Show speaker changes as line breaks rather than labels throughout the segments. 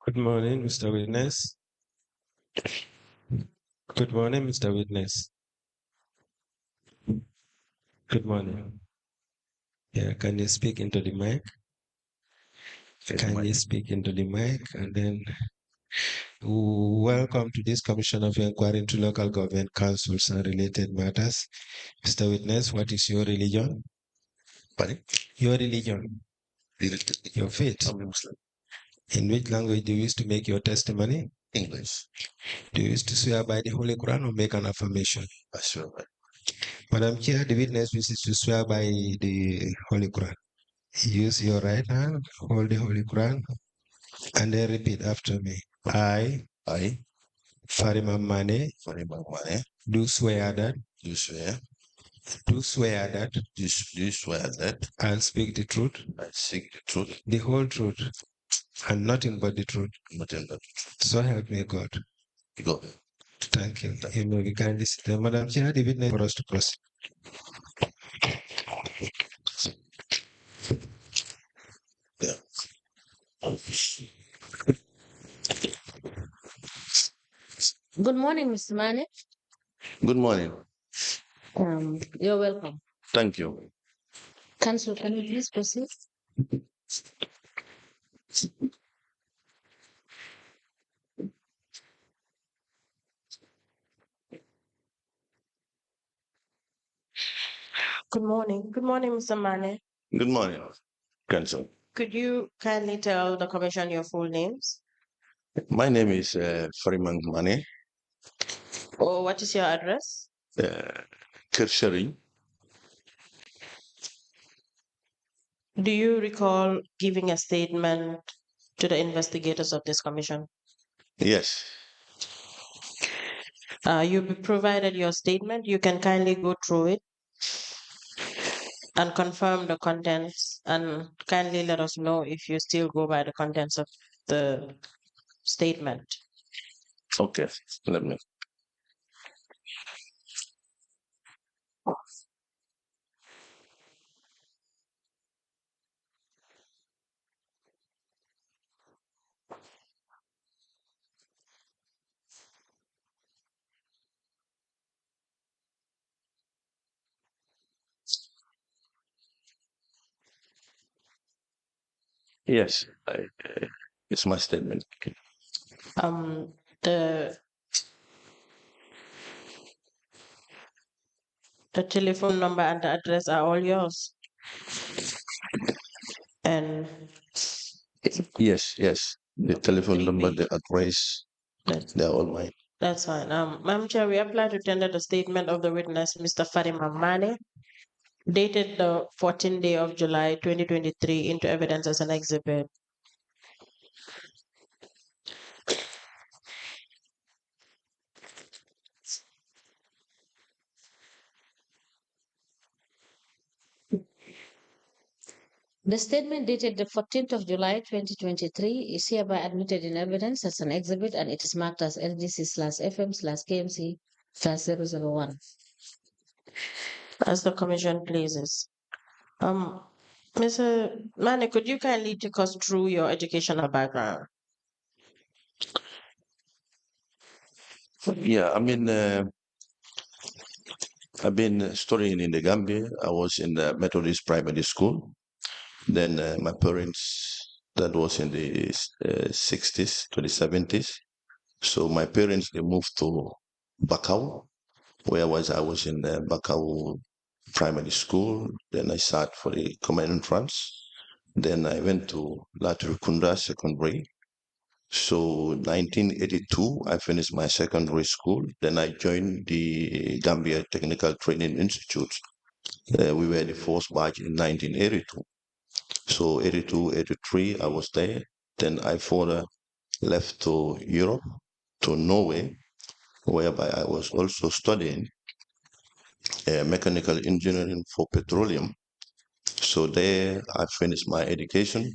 Good morning, Mr. Witness. Good morning, Mr. Witness. Good morning. Yeah, can you speak into the mic? Can you speak into the mic? And then, welcome to this Commission of Inquiry into Local Government Councils and related matters. Mr. Witness, what is your religion?
Pardon?
Your religion, your faith.
I'm a Muslim.
In which language do you use to make your testimony?
English.
Do you use to swear by the Holy Quran or make an affirmation?
I swear by.
Madam Chair, the witness wishes to swear by the Holy Quran. Use your right hand, hold the Holy Quran, and then repeat after me. I, Farimang Manneh,
Farimang Manneh,
do swear that
do swear that
I'll speak the truth,
I speak the truth,
the whole truth, and nothing but the truth.
nothing but the truth.
So help me God.
Go.
Thank you. You may be kindly seated. Madam Chair, the witness for us to proceed.
Yeah.
Good morning, Mr. Manneh.
Good morning.
You're welcome.
Thank you.
Council, can you please proceed?
Good morning. Good morning, Mr. Manneh.
Good morning, Council.
Could you kindly tell the commission your full names?
My name is Farimang Manneh,
Or what is your address?
Kershering.
Do you recall giving a statement to the investigators of this commission?
Yes.
You provided your statement. You can kindly go through it and confirm the contents, and kindly let us know if you still go by the contents of the statement.
Okay. Let me. Yes. It's my statement.
The telephone number and the address are all yours. And
Yes. The telephone number, the address, they're all mine.
that's fine. Madam Chair, we apply to tender the statement of the witness, Mr. Farimang Manneh, dated the 14th day of July 2023 into evidence as an exhibit.
The statement dated the 14th of July 2023 is hereby admitted in evidence as an exhibit, and it is marked as LGC/FM/KMC/001.
As the commission pleases. Mr. Manneh, could you kindly take us through your educational background?
Yeah, I've been studying in the Gambia. I was in the Methodist primary school. Then my parents That was in the 60s to the 70s. So my parents, they moved to Bakau, where I was in Bakau Primary School. Then I started for the command entrance. Then I went to Latrikunda Secondary. So 1982, I finished my secondary school. Then I joined the Gambia Technical Training Institute. We were the first batch in 1982. So 82, 83, I was there. Then I further left to Europe, to Norway, whereby I was also studying mechanical engineering for petroleum. So there I finished my education.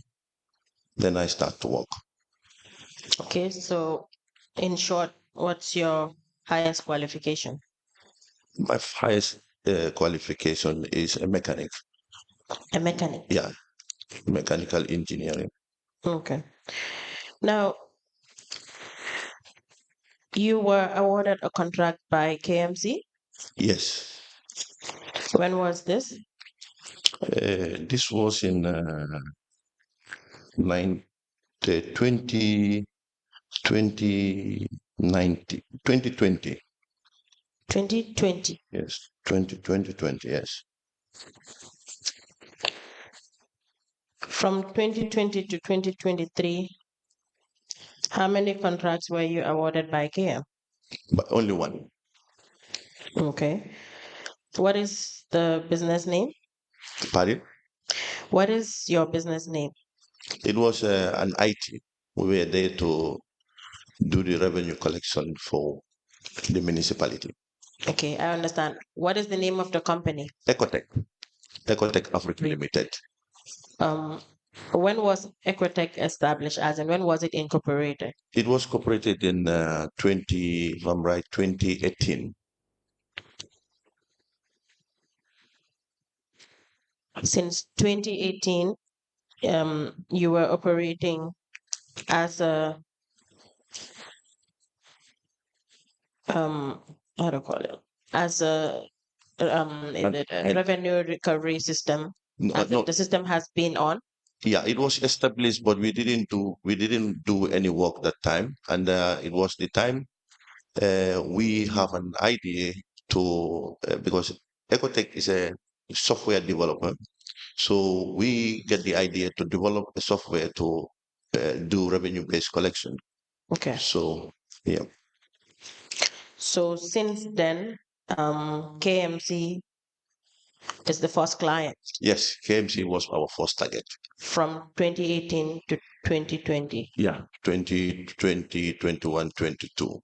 Then I start to work.
Okay, so in short, what's your highest qualification?
My highest qualification is a mechanic.
A mechanic.
Yeah, mechanical engineering.
Okay. Now, you were awarded a contract by KMC.
Yes.
When was this?
This was in 2019, 2020.
2020.
Yes, 2020, yes.
From 2020 to 2023, how many contracts were you awarded by KM?
But only one.
Okay. What is the business name?
Pardon?
What is your business name?
It was an IT. We were there to do the revenue collection for the municipality.
Okay, I understand. What is the name of the company?
Ecotech Africa Limited.
When was Equitech established, as in when was it incorporated?
It was incorporated in 2018.
Since 2018, you were operating as a how to call it, as a revenue recovery system.
No,
The system has been on.
yeah, it was established, but we didn't do any work that time, and it was the time we have an idea to because Ecotech is a software developer, so we get the idea to develop a software to do revenue-based collection.
Okay.
So yeah,
So since then, KMC is the first client
yes, KMC was our first target.
from 2018 to 2020.
Yeah, 2020, 21, 22.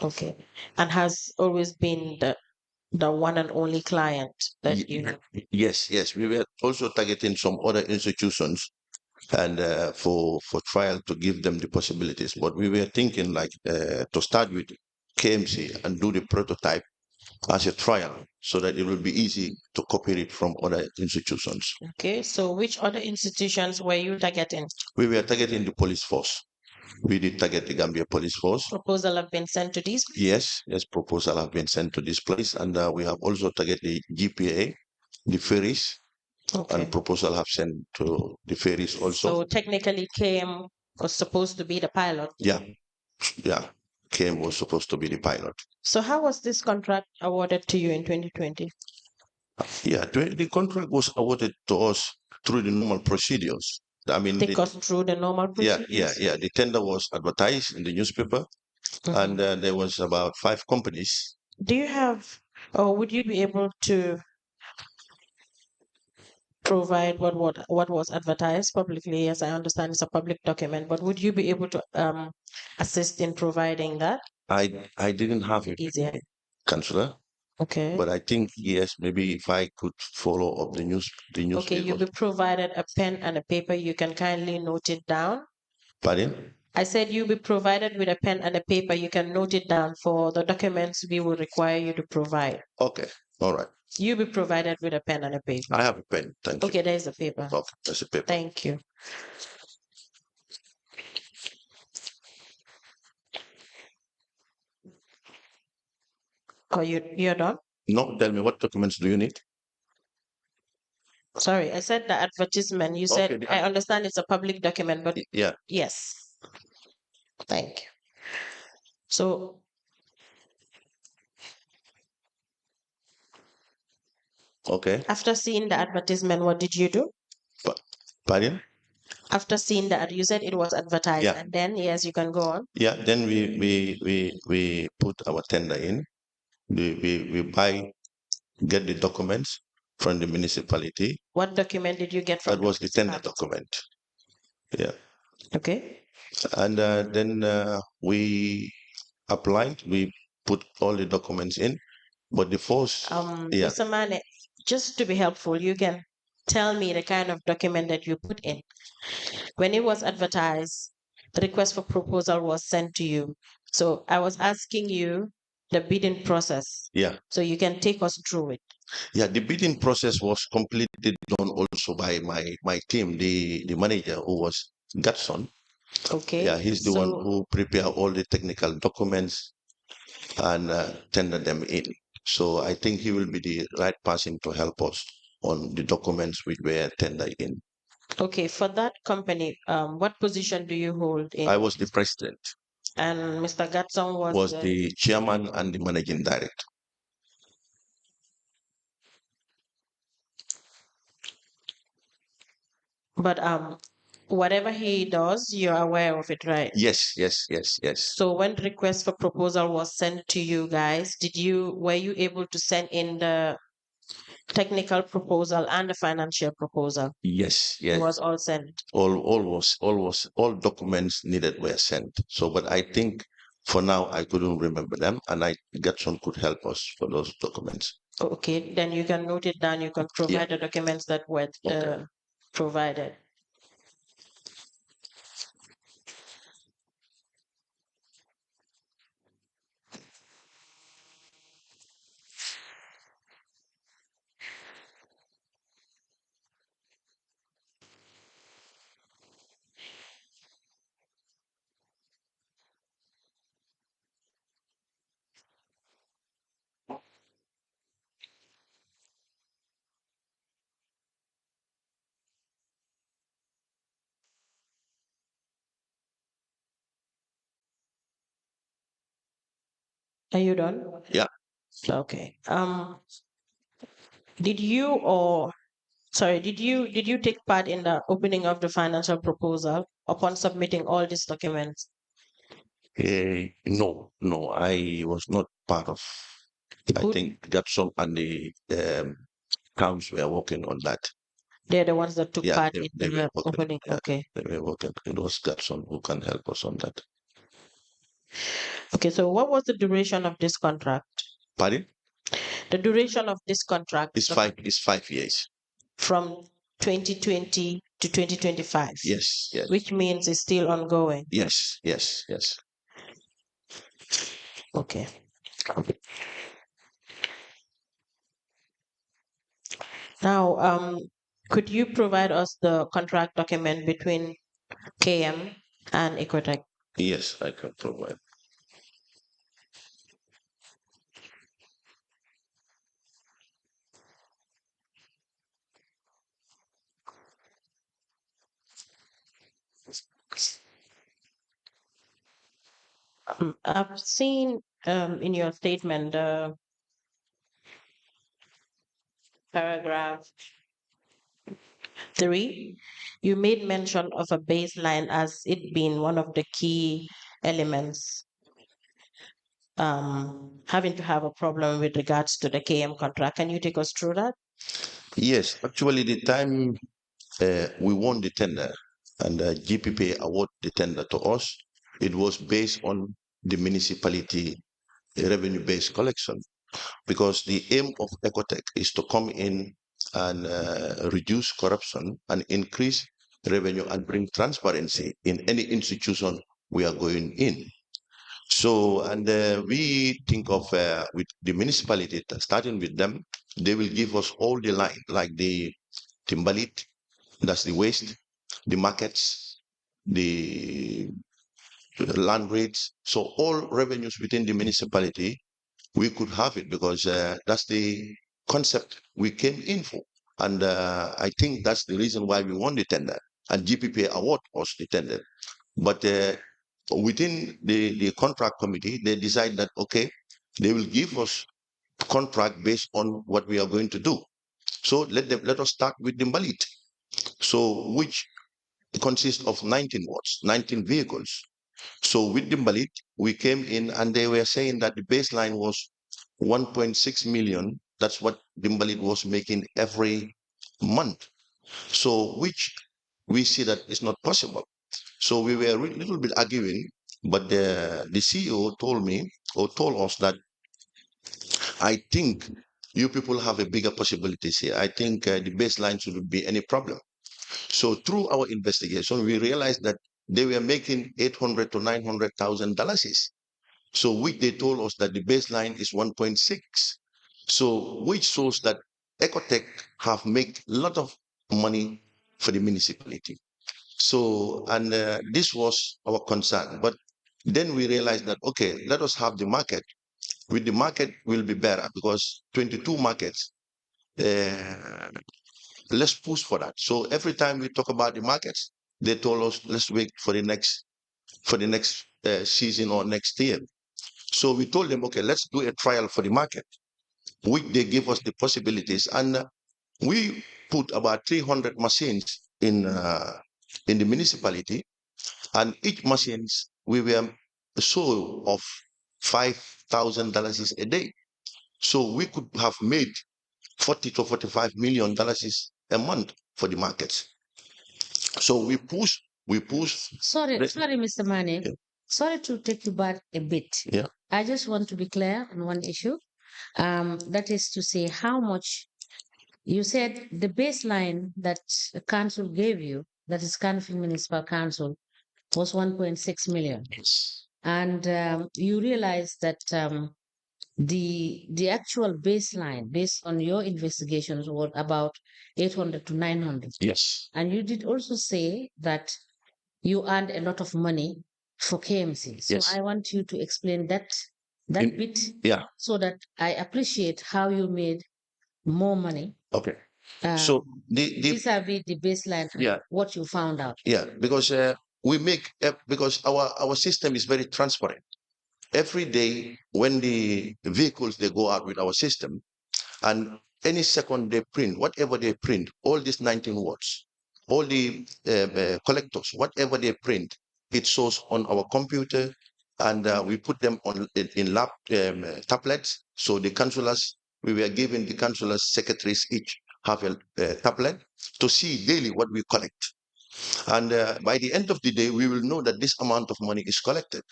Okay. And has always been the one and only client that
Ye-
you
Yes. We were also targeting some other institutions and for trial to give them the possibilities. But we were thinking like to start with KMC and do the prototype as a trial so that it will be easy to copy it from other institutions.
Okay, so which other institutions were you targeting?
We were targeting the police force. We did target the Gambia police force.
Proposal have been sent to these?
Yes, proposal have been sent to this place, and we have also targeted the GPA, the ferries,
Okay.
and proposal have sent to the ferries also.
So technically KM was supposed to be the pilot.
Yeah, KM was supposed to be the pilot.
So how was this contract awarded to you in 2020?
Yeah, the contract was awarded to us through the normal procedures. I mean,
Take us through the normal procedures?
yeah. The tender was advertised in the newspaper, and there was about 5 companies.
Do you have, or would you be able to provide what was advertised publicly? Yes, I understand it's a public document, but would you be able to assist in providing that?
I didn't have it,
Easier.
Councillor.
Okay.
But I think yes, maybe if I could follow up the newspaper.
Okay, you'll be provided a pen and a paper. You can kindly note it down.
Pardon?
I said you'll be provided with a pen and a paper. You can note it down for the documents we will require you to provide.
Okay, all right.
You'll be provided with a pen and a paper.
I have a pen. Thank you.
Okay, there's a paper.
Okay, there's a paper.
Thank you. Oh, you're done?
No, tell me what documents do you need?
Sorry, I said the advertisement. You said,
Okay,
I understand it's a public document, but
yeah.
yes. Thank you. So
Okay.
after seeing the advertisement, what did you do?
Pardon?
After seeing that, you said it was advertised,
Yeah.
and then yes, you can go on.
Yeah. Then we put our tender in. We get the documents from the municipality.
What document did you get from
That was the tender
municipality?
document. Yeah.
Okay.
And then we applied. We put all the documents in. But the first, yeah,
Mr. Mane, just to be helpful, you can tell me the kind of document that you put in. When it was advertised, the request for proposal was sent to you. So I was asking you the bidding process.
yeah,
So you can take us through it.
yeah. The bidding process was completely done also by my team, the manager who was Gatson.
Okay.
Yeah, he's the one who prepared all the technical documents and tender them in. So I think he will be the right person to help us on the documents which were tendered in.
Okay, for that company, what position do you hold in?
I was the president,
And Mr. Gatson
was the chairman and the managing director.
But whatever he does, you're aware of it, right?
Yes.
So when the request for proposal was sent to you guys, were you able to send in the technical proposal and the financial proposal?
Yes.
It was all sent.
All documents needed were sent. So, but I think for now I couldn't remember them, and Gatson could help us for those documents.
Okay, then you can note it down. You can provide the documents that were provided. Are you done?
Yeah.
Okay. Did you take part in the opening of the financial proposal upon submitting all these documents?
No, I was not part of. I
Who-
think Gatson and the towns were working on that.
They're the ones that took
Yeah,
part
they
in
were
the
working.
opening.
Yeah,
Okay.
they were working. It was Gatson who can help us on that.
Okay. So what was the duration of this contract?
Pardon?
The duration of this contract
It's 5 years.
from 2020 to 2025.
Yes.
Which means it's still ongoing.
Yes.
Okay. Now, could you provide us the contract document between KM and Ecotech?
Yes, I can provide.
I've seen in your statement paragraph 3, you made mention of a baseline as it being one of the key elements having to have a problem with regards to the KM contract. Can you take us through that?
Yes, actually, the time we won the tender and GPP award the tender to us, it was based on the municipality revenue-based collection, because the aim of Ecotech is to come in and reduce corruption and increase revenue and bring transparency in any institution we are going in. So, and we think of with the municipality, starting with them, they will give us all the line, like the timbalit, that's the waste, the markets, the land rates. So all revenues within the municipality, we could have it, because that's the concept we came in for. And I think that's the reason why we won the tender. And GPPA award was the tender. But within the contract committee, they decide that, okay, they will give us contract based on what we are going to do. So let us start with the Mbalit. So which consists of 19 watts, 19 vehicles. So with the Mbalit, we came in and they were saying that the baseline was 1.6 million. That's what the Mbalit was making every month. So which we see that is not possible. So we were a little bit arguing, but the CEO told me or told us that I think you people have a bigger possibilities here. I think the baseline shouldn't be any problem. So through our investigation, we realized that they were making 800 to 900,000 dollars. So which they told us that the baseline is 1.6. So which shows that Ecotech have made a lot of money for the municipality. So, and this was our concern. But then we realized that, okay, let us have the market. With the market will be better because 22 markets, uh, let's push for that. So every time we talk about the markets, they told us, let's wait for the next season or next year. So we told them, okay, let's do a trial for the market, which they give us the possibilities. And we put about 300 machines in the municipality, and each machines we were sold of $5,000 a day. So we could have made 40 to 45 million dollars a month for the markets. So we push.
Sorry, Mr. Mane.
Yeah.
Sorry to take you back a bit.
Yeah.
I just want to be clear on one issue. That is to say, how much you said the baseline that the council gave you, that is Kanfi Municipal Council, was 1.6 million.
Yes.
And you realized that the actual baseline based on your investigations was about 800 to 900.
Yes.
And you did also say that you earned a lot of money for KMC. So
Yes.
I want you to explain that bit
Yeah.
so that I appreciate how you made more money.
Okay. So
vis-a-vis the baseline,
yeah,
what you found out.
yeah, because we make because our system is very transparent. Every day when the vehicles they go out with our system, and any second they print whatever they print, all these 19 watts, all the collectors, whatever they print, it shows on our computer, and we put them on in lab tablets. So the councillors, we were giving the councillors secretaries each have a tablet to see daily what we collect. And by the end of the day, we will know that this amount of money is collected.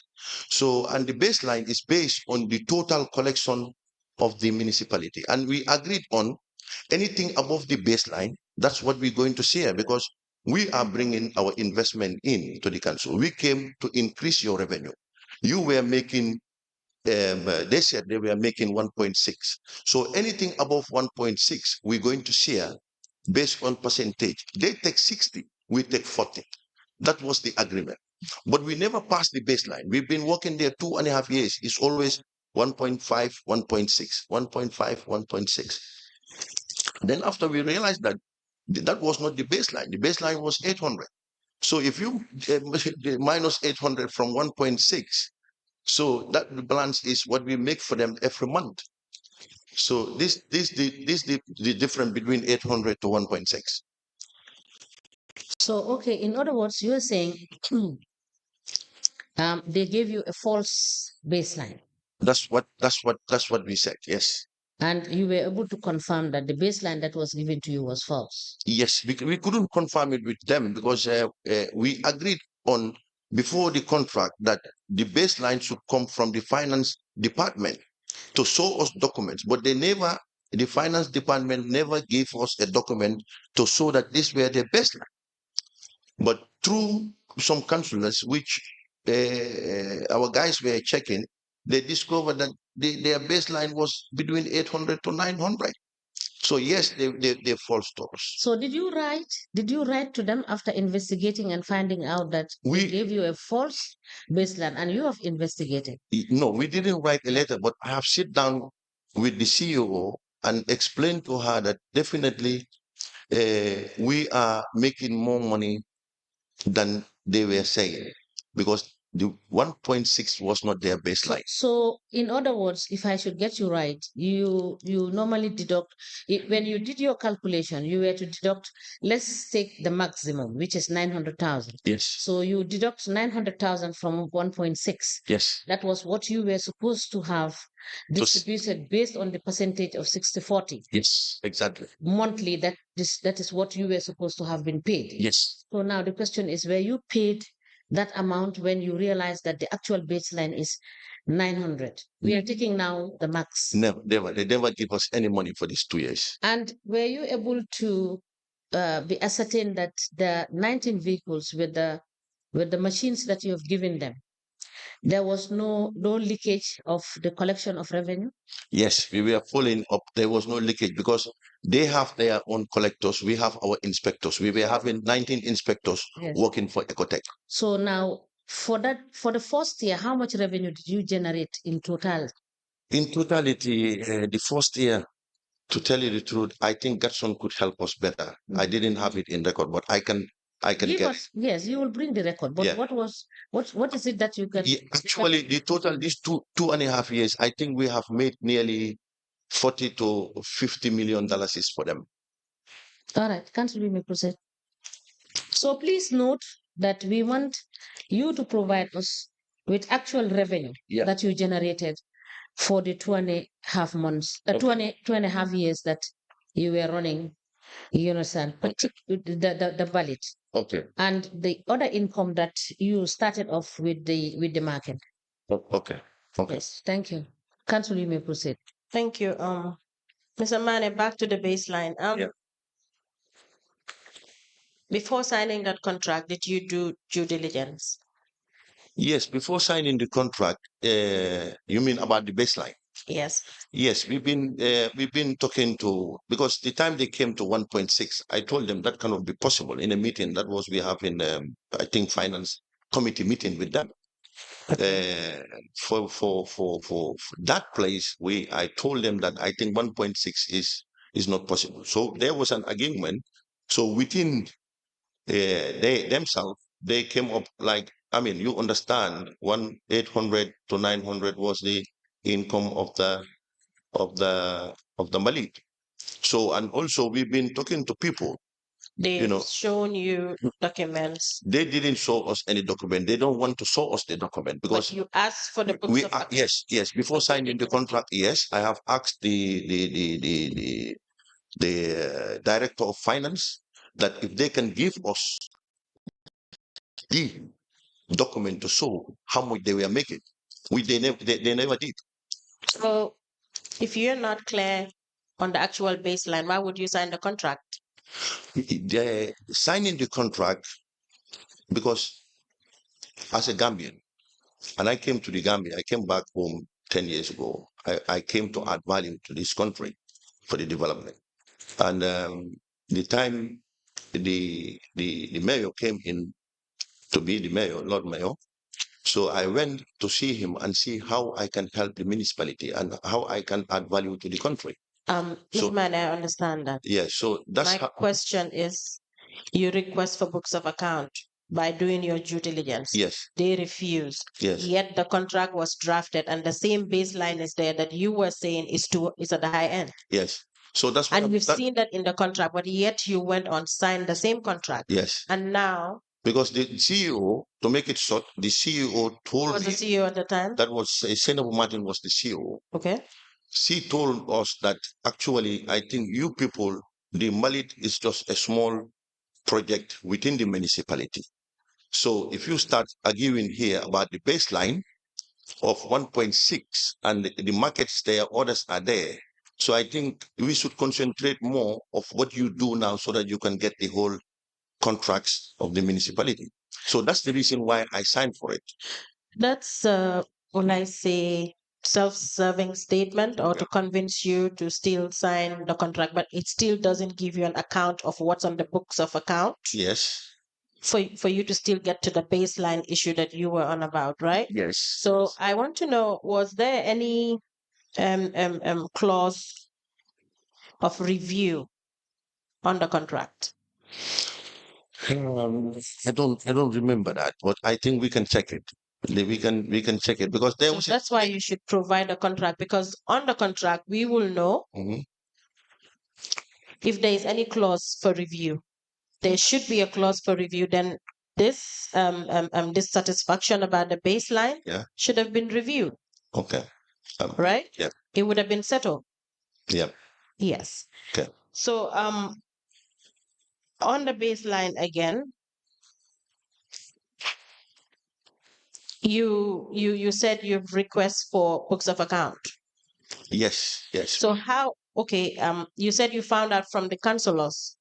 So, and the baseline is based on the total collection of the municipality. And we agreed on anything above the baseline, that's what we're going to share, because we are bringing our investment in to the council. We came to increase your revenue. You were making, they said they were making 1.6. So anything above 1.6, we're going to share based on percentage. They take 60, we take 40. That was the agreement. But we never passed the baseline. We've been working there 2.5 years. It's always 1.5, 1.6, 1.5, 1.6. Then after we realized that that was not the baseline. The baseline was 800. So if you minus 800 from 1.6, so that balance is what we make for them every month. So this the difference between 800 to 1.6.
So, okay, in other words, you're saying they gave you a false baseline.
That's what we said. Yes.
And you were able to confirm that the baseline that was given to you was false.
Yes, we couldn't confirm it with them because we agreed on before the contract that the baseline should come from the finance department to show us documents, but the finance department never gave us a document to show that this were the baseline. But through some councillors, which our guys were checking, they discovered that their baseline was between 800 to 900. So yes, they're false stores.
So did you write to them after investigating and finding out that they gave you a false baseline and you have investigated?
No, we didn't write a letter, but I have sit down with the CEO and explained to her that definitely we are making more money than they were saying, because the 1.6 was not their baseline.
So, in other words, if I should get you right, you normally deduct when you did your calculation, you were to deduct. Let's take the maximum, which is 900,000.
Yes.
So you deduct 900,000 from 1.6.
Yes.
That was what you were supposed to have distributed based on the percentage of 60/40
Yes, exactly.
monthly. That is what you were supposed to have been paid.
Yes.
So now the question is, were you paid that amount when you realize that the actual baseline is 900? We are taking now the max.
Never, they never give us any money for these 2 years.
And were you able to be ascertained that the 19 vehicles with the machines that you have given them, there was no leakage of the collection of revenue?
Yes, we were following up. There was no leakage because they have their own collectors. We have our inspectors. We were having 19 inspectors
Yes.
working for Ecotech.
So now, for the first year, how much revenue did you generate in total?
In totality, the first year, to tell you the truth, I think Gatson could help us better. I didn't have it in record, but I can
Give
get.
us, yes, you will bring the record. But
Yeah.
what is it that you can?
Yeah, actually, the total these 2.5 years, I think we have made nearly 40 to 50 million dollars is for them.
All right, Council, we may proceed. So please note that we want you to provide us with actual revenue
Yeah.
that you generated for the 2.5 months,
Okay.
2.5 years that you were running, you understand, the valid.
Okay.
And the other income that you started off with the market.
Okay. Okay.
Yes, thank you. Council, you may proceed.
Thank you. Mr. Manne, back to the baseline.
Yeah.
Before signing that contract, did you do due diligence?
Yes, before signing the contract, you mean about the baseline?
Yes.
Yes, we've been talking to, because the time they came to 1.6, I told them that cannot be possible in a meeting that was we have in I think finance committee meeting with them. For that place, I told them that I think 1.6 is not possible. So there was an agreement. So within they themselves, they came up like, I mean, you understand, 800 to 900 was the income of the Malik. So, and also we've been talking to people.
They've shown you documents.
They didn't show us any document. They don't want to show us the document because
But you asked for the books of accounts.
yes. Before signing the contract, yes, I have asked the director of finance that if they can give us the document to show how much they were making. They never did.
So, if you're not clear on the actual baseline, why would you sign the contract?
They're signing the contract because as a Gambian, and I came to the Gambia, I came back home 10 years ago. I came to add value to this country for the development. And the time the mayor came in to be the mayor, Lord Mayor, so I went to see him and see how I can help the municipality and how I can add value to the country.
Mr. Manne, I understand that.
Yeah, so that's
my question is, you request for books of account by doing your due diligence.
Yes.
They refused.
Yes.
Yet the contract was drafted and the same baseline is there that you were saying is at the high end.
Yes. So that's what
and we've seen that in the contract, but yet you went on signed the same contract.
Yes.
And now,
because the CEO, to make it short, the CEO told
was the CEO at the time?
That was Senator Martin was the CEO.
Okay.
She told us that actually, I think you people, the Malit is just a small project within the municipality. So if you start arguing here about the baseline of 1.6 and the markets there, others are there. So I think we should concentrate more of what you do now so that you can get the whole contracts of the municipality. So that's the reason why I signed for it.
That's when I say self-serving statement or to convince you to still sign the contract, but it still doesn't give you an account of what's on the books of account.
Yes.
For you to still get to the baseline issue that you were on about, right?
Yes.
So I want to know, was there any clause of review on the contract?
I don't remember that, but I think we can check it. We can check it because there
So
was
that's why you should provide a contract, because on the contract we will know
Mhm.
if there is any clause for review. There should be a clause for review. Then this dissatisfaction about the baseline
Yeah.
should have been reviewed,
Okay.
right?
Yeah.
It would have been settled.
Yeah.
Yes.
Okay.
So on the baseline again, you said you've request for books of account.
Yes. Yes.
So how, okay, you said you found out from the councillors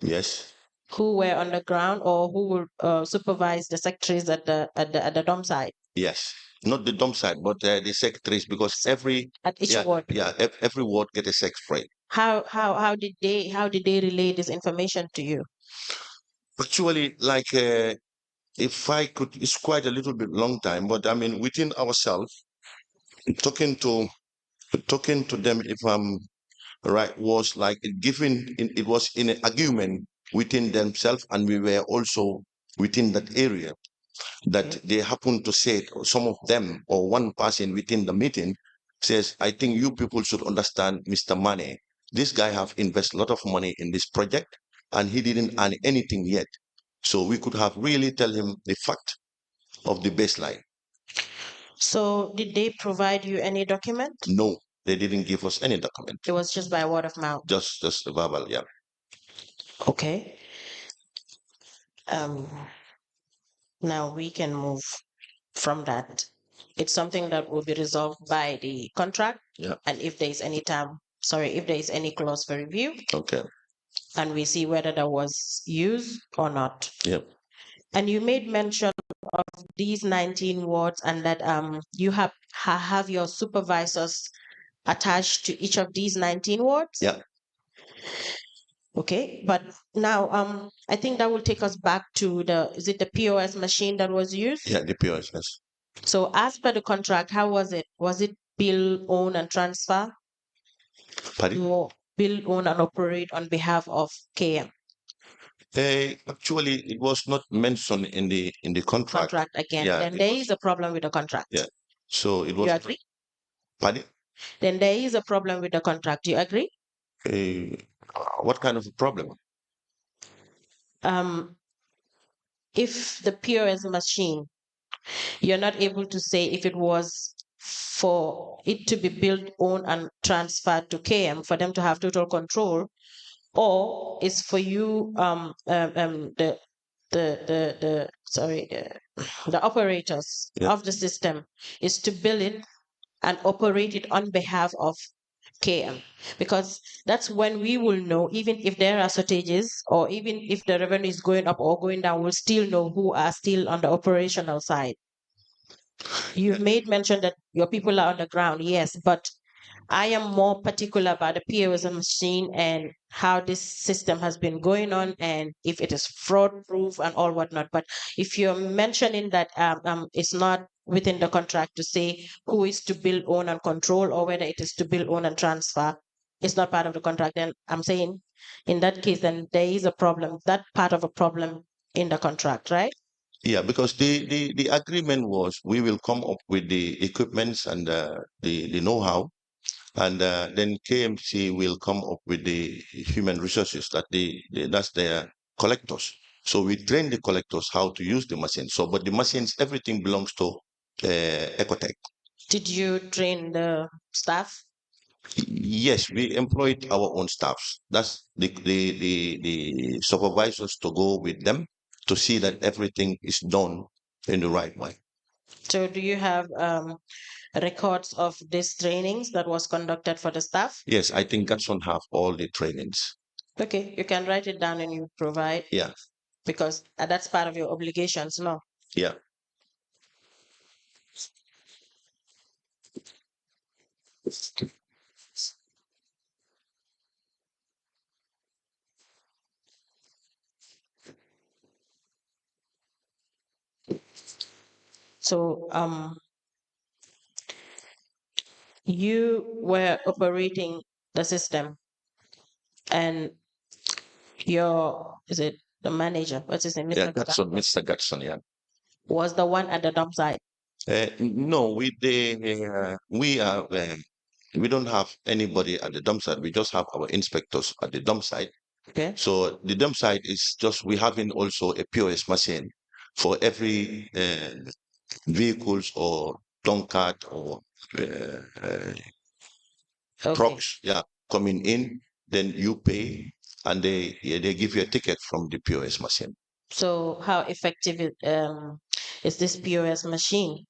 Yes.
who were on the ground or who will supervise the secretaries at the dump site
Yes. Not the dump site, but the secretaries, because every
at each ward.
every ward get a secretary.
How did they relay this information to you?
Actually, like if I could, it's quite a little bit long time, but I mean within ourselves, talking to them, if I'm right, was like it was in an argument within themselves, and we were also within that area that they happen to say, some of them or one person within the meeting says, I think you people should understand Mr. Mane. This guy have invested a lot of money in this project and he didn't earn anything yet. So we could have really tell him the fact of the baseline.
So did they provide you any document?
No, they didn't give us any document.
It was just by word of mouth.
Just verbal, yeah.
Okay. Now we can move from that. It's something that will be resolved by the contract.
Yeah.
And if there is any if there is any clause for review,
Okay.
and we see whether that was used or not.
Yep.
And you made mention of these 19 wards, and that you have your supervisors attached to each of these 19 wards.
Yeah.
Okay, but now I think that will take us back to is it the POS machine that was used?
Yeah, the POS, yes.
So as per the contract, how was it? Was it bill, own, and transfer?
Pardon?
Or bill, own, and operate on behalf of KM?
Actually, it was not mentioned in the contract.
Contract again.
Yeah,
Then there is a problem with the contract.
Yeah. So it was.
You agree?
Pardon?
Then there is a problem with the contract. You agree?
What kind of a problem?
If the POS machine, you're not able to say if it was for it to be built, owned, and transferred to KM for them to have total control, or is for you the operators of the system is to build it and operate it on behalf of KM, because that's when we will know, even if there are shortages or even if the revenue is going up or going down, we'll still know who are still on the operational side. You've made mention that your people are on the ground, yes, but I am more particular about the POS machine and how this system has been going on and if it is fraud proof and all whatnot. But if you're mentioning that it's not within the contract to say who is to build, own, and control, or whether it is to build, own, and transfer, it's not part of the contract, then I'm saying in that case, then there is a problem, that part of a problem in the contract, right?
Yeah, because the agreement was we will come up with the equipments and the know-how, and then KMC will come up with the human resources that that's their collectors. So we train the collectors how to use the machine. So, but the machines, everything belongs to Ecotech.
Did you train the staff?
Yes, we employed our own staffs. That's the supervisors to go with them to see that everything is done in the right way.
So do you have records of these trainings that was conducted for the staff?
Yes, I think Gatson have all the trainings.
Okay, you can write it down and you provide.
Yeah.
Because that's part of your obligations, no?
Yeah.
So you were operating the system and is it the manager? What's his name?
Yeah,
Mr.
Mr. Gatson, yeah.
Was the one at the dump site.
No, we don't have anybody at the dump site. We just have our inspectors at the dump site.
Okay.
So the dump site is just, we having also a POS machine for every vehicles or dump cart or
Okay.
trucks, yeah, coming in, then you pay and they give you a ticket from the POS machine.
So how effective is this POS machine?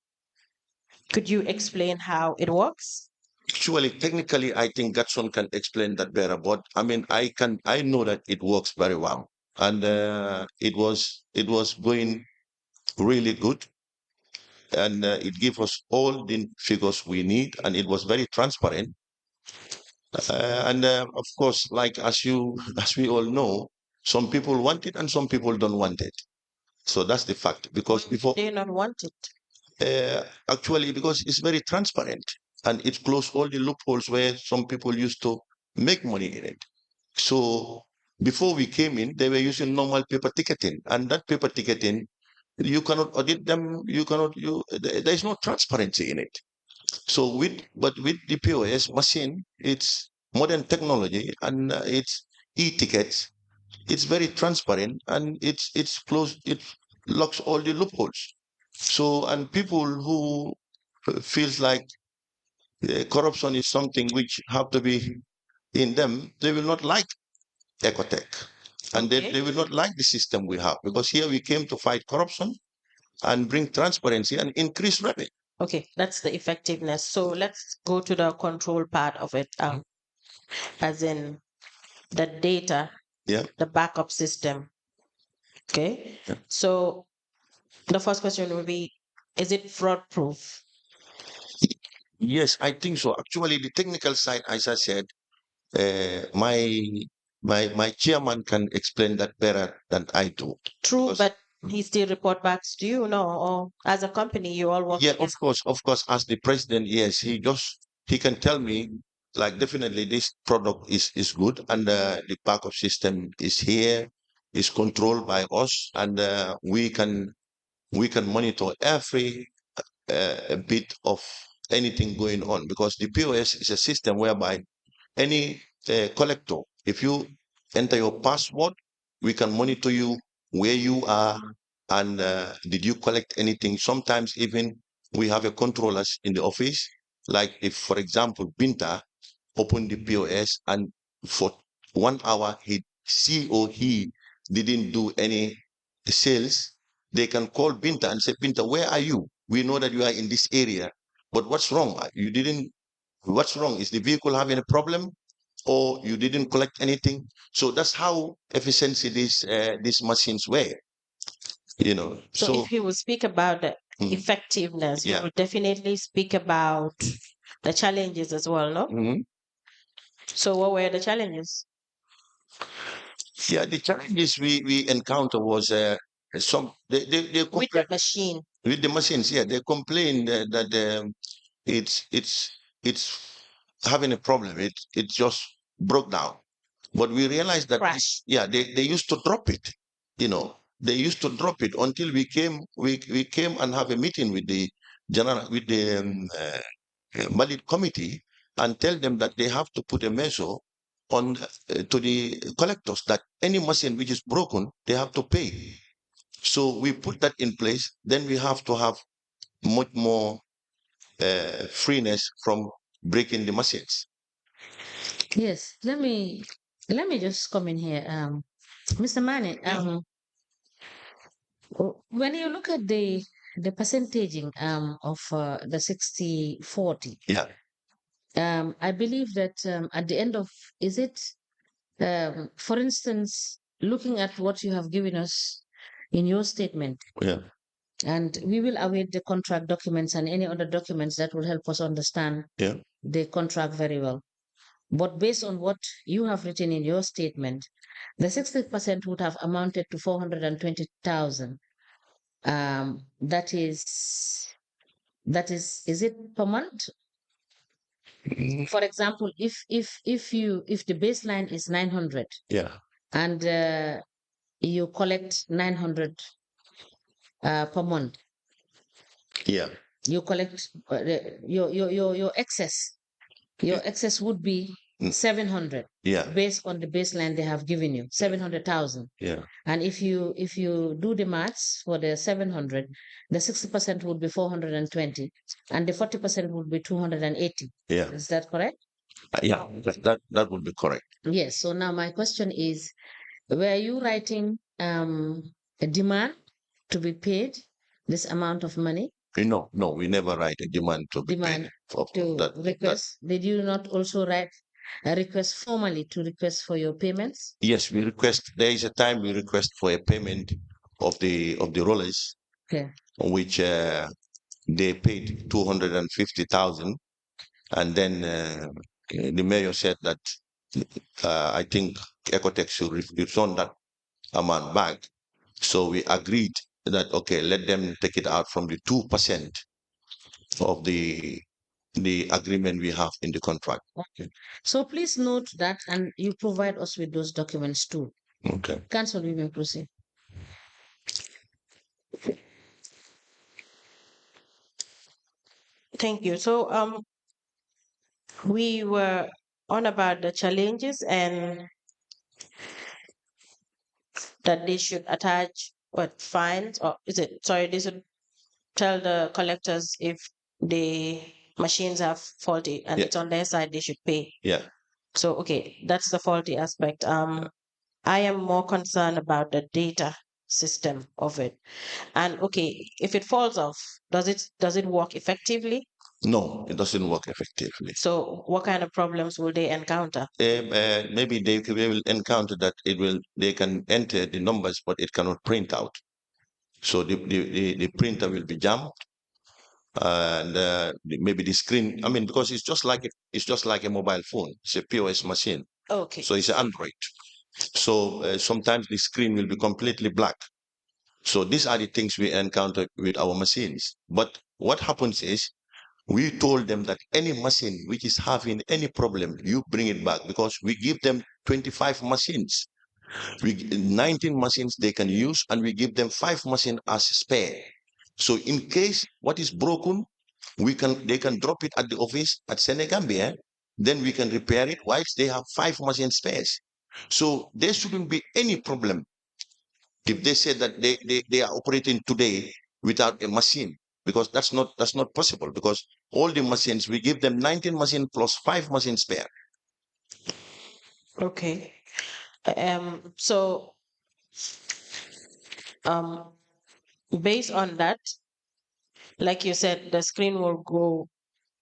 Could you explain how it works?
Actually, technically, I think Gatson can explain that better. But I mean, I know that it works very well, and it was going really good, and it gave us all the figures we need, and it was very transparent. And of course, like as we all know, some people want it and some people don't want it. So that's the fact. Because before,
They not want it.
actually, because it's very transparent and it closed all the loopholes where some people used to make money in it. So before we came in, they were using normal paper ticketing, and that paper ticketing, you cannot audit them. You cannot. There is no transparency in it. So but with the POS machine, it's modern technology and it's e-tickets. It's very transparent and it's closed. It locks all the loopholes. So, and people who feels like corruption is something which have to be in them, they will not like Ecotech. And they will not like the system we have, because here we came to fight corruption and bring transparency and increase revenue.
Okay, that's the effectiveness. So let's go to the control part of it, as in the data,
Yeah.
the backup system. Okay.
Yeah.
So the first question will be, is it fraud proof?
Yes, I think so. Actually, the technical side, as I said, my chairman can explain that better than I do.
True,
Because-
but he still report back to you, no? Or as a company, you all work
Yeah,
together.
of course, as the president, yes, he can tell me, like, definitely this product is good, and the backup system is here, is controlled by us, and we can monitor every bit of anything going on, because the POS is a system whereby any collector, if you enter your password, we can monitor you where you are and did you collect anything. Sometimes even we have a controllers in the office. Like if, for example, Binta opened the POS and for 1 hour he didn't do any sales, they can call Binta and say, Binta, where are you? We know that you are in this area, but what's wrong? You didn't. What's wrong? Is the vehicle having a problem, or you didn't collect anything? So that's how efficiency these machines were.
So if he will speak about the
Mm.
effectiveness, he
Yeah.
will definitely speak about the challenges as well, no?
Mhm.
So what were the challenges?
Yeah, the challenges we encounter was some they
With the machine.
with the machines. Yeah, they complain that it's having a problem. It just broke down. But we realized that
Crash.
they used to drop it. They used to drop it until we came and have a meeting with the Malid committee and tell them that they have to put a measure on to the collectors that any machine which is broken, they have to pay. So we put that in place. Then we have to have much more freeness from breaking the machines.
Yes, let me just come in here. Mr. Mane, when you look at the percentaging of the 60-40,
Yeah.
I believe that at the end of, is it, for instance, looking at what you have given us in your statement,
Yeah.
and we will await the contract documents and any other documents that will help us understand
Yeah.
the contract very well. But based on what you have written in your statement, the 60% would have amounted to 420,000. Is it per month? For example, if the baseline is 900,
Yeah.
and you collect 900 per month.
Yeah.
You collect your excess. Your excess would be 700.
Yeah.
Based on the baseline they have given you, 700,000.
Yeah.
And if you do the maths for the 700, the 60% would be 420, and the 40% would be 280.
Yeah.
Is that correct?
Yeah. That would be correct.
Yes. So now my question is, were you writing a demand to be paid this amount of money?
No, we never write a demand to be paid
Demand
for
to
that.
request. Did you not also write a request formally to request for your payments?
Yes, we request. There is a time we request for a payment of the rollers,
Yeah.
which they paid 250,000, and then the mayor said that I think Ecotech should return that amount back. So we agreed that okay, let them take it out from the 2% of the agreement we have in the contract.
Okay. So please note that, and you provide us with those documents too.
Okay.
Council, we may proceed.
Thank you. So we were on about the challenges and that they should attach what fines, or is it, sorry, they should tell the collectors if the machines are faulty and
Yeah.
it's on their side, they should pay.
Yeah.
So okay, that's the faulty aspect. I am more concerned about the data system of it. And okay, if it falls off, does it work effectively?
No, it doesn't work effectively.
So what kind of problems will they encounter?
Maybe they will encounter that they can enter the numbers, but it cannot print out. So the printer will be jammed, and maybe the screen. I mean, because it's just like a mobile phone. It's a POS machine.
Okay.
So it's an Android. So sometimes the screen will be completely black. So these are the things we encounter with our machines. But what happens is, we told them that any machine which is having any problem, you bring it back, because we give them 25 machines. 19 machines they can use, and we give them 5 machines as spare. So in case what is broken, they can drop it at the office at Senegambia, then we can repair it whilst they have 5 machine spares. So there shouldn't be any problem if they say that they are operating today without a machine, because that's not possible, because all the machines, we give them 19 machines plus 5 machines spare.
Okay. So based on that, like you said, the screen will go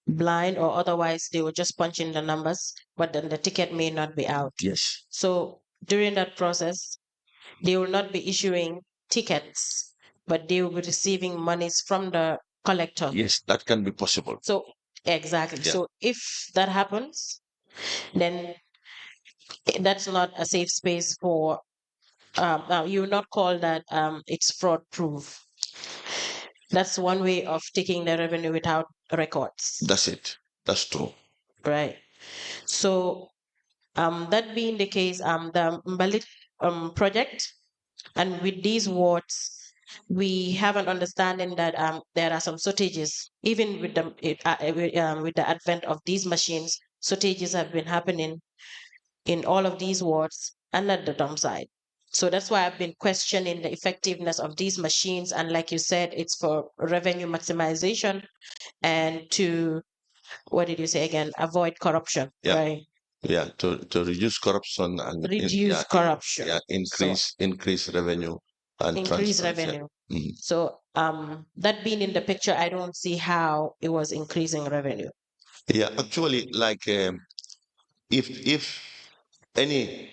blind, or otherwise they will just punch in the numbers, but then the ticket may not be out.
Yes.
So during that process, they will not be issuing tickets, but they will be receiving monies from the collector.
Yes, that can be possible.
So exactly.
Yeah.
So if that happens, then that's not a safe space for you will not call that it's fraud proof. That's one way of taking the revenue without records.
That's it. That's true.
Right. So that being the case, the Mbalit project, and with these wards, we have an understanding that there are some shortages. Even with with the advent of these machines, shortages have been happening in all of these wards and at the dump site. So that's why I've been questioning the effectiveness of these machines. And like you said, it's for revenue maximization and to, what did you say again? Avoid corruption,
Yeah.
right?
Yeah, to reduce corruption and
Reduce corruption.
increase revenue and
Increase
transparency.
revenue.
Mhm.
So that being in the picture, I don't see how it was increasing revenue.
Yeah, actually, like if any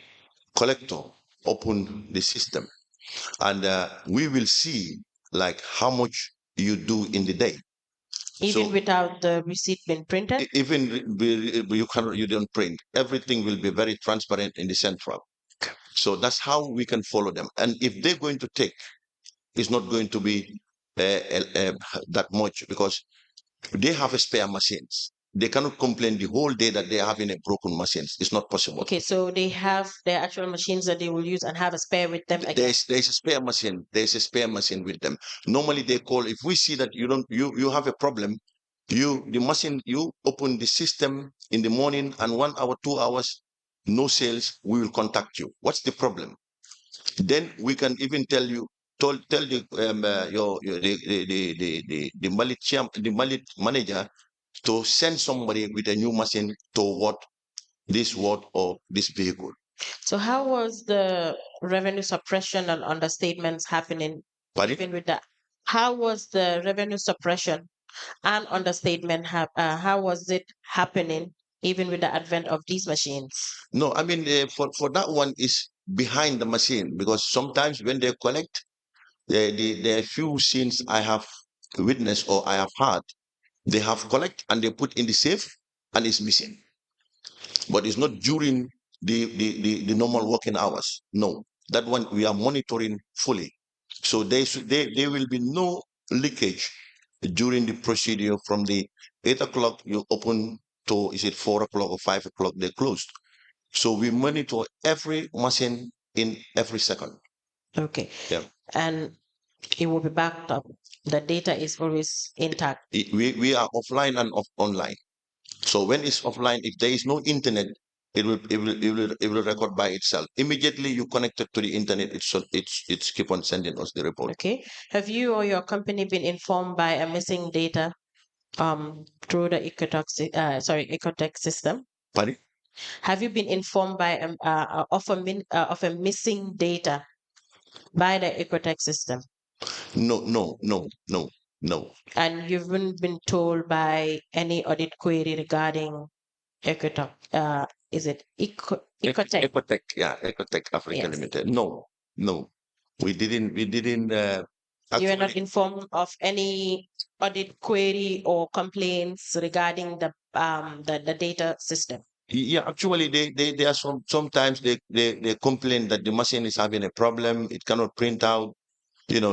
collector open the system, and we will see like how much you do in the day.
Even
So-
without the receipt being printed?
Even you don't print. Everything will be very transparent in the central. So that's how we can follow them. And if they're going to take, it's not going to be that much, because they have spare machines. they cannot complain the whole day that they are having a broken machines. It's not possible.
Okay, so they have their actual machines that they will use and have a spare with them again.
There's a spare machine. There's a spare machine with them. Normally they call, if we see that you have a problem, the machine, you open the system in the morning and 1 hour, 2 hours, no sales, we will contact you. What's the problem? Then we can even tell you, tell the the mallet manager to send somebody with a new machine to this or this vehicle.
So how was the revenue suppression and understatements happening?
Pardon?
Even with that, how was the revenue suppression and understatement how was it happening even with the advent of these machines?
No, I mean, for that one is behind the machine, because sometimes when they collect, there are few scenes I have witnessed or I have heard, they have collect and they put in the safe and it's missing. But it's not during the normal working hours. No, that one we are monitoring fully. So there will be no leakage during the procedure from the 8 o'clock you open to, is it 4 o'clock or 5 o'clock they closed. So we monitor every machine in every second.
Okay.
Yeah.
And it will be backed up. The data is always intact.
We are offline and online. So when it's offline, if there is no internet, it will record by itself. Immediately you connect it to the internet, it's keep on sending us the report.
Okay. Have you or your company been informed by a missing data through the Ecotech system?
Pardon?
Have you been informed by of a missing data by the Ecotech system?
No.
And you haven't been told by any audit query regarding Ecotech? Is it Ecotech?
Ecotech, yeah, Ecotech Africa
Yes.
Limited. No. We didn't.
You were not
Actually,
informed of any audit query or complaints regarding the data system.
yeah, actually, they are sometimes they complain that the machine is having a problem. It cannot print out,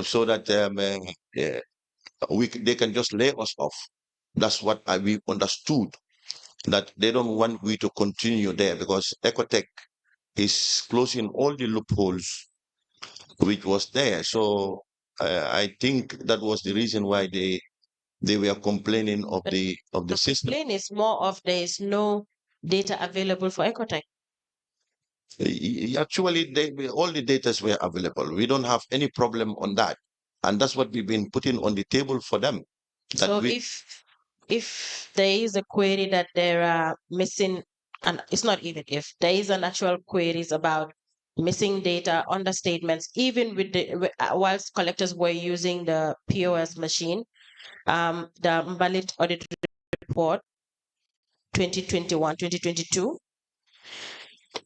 so that they can just lay us off. That's what we understood, that they don't want we to continue there, because Ecotech is closing all the loopholes which was there. So I think that was the reason why they were complaining of
But
the system.
Complaint is more of there is no data available for Ecotech.
Actually, all the data were available. We don't have any problem on that, and that's what we've been putting on the table for them.
So if there is a query that there are missing, and it's not even if there is an actual queries about missing data, understatements, even with whilst collectors were using the POS machine, the valid audit report 2021-2022,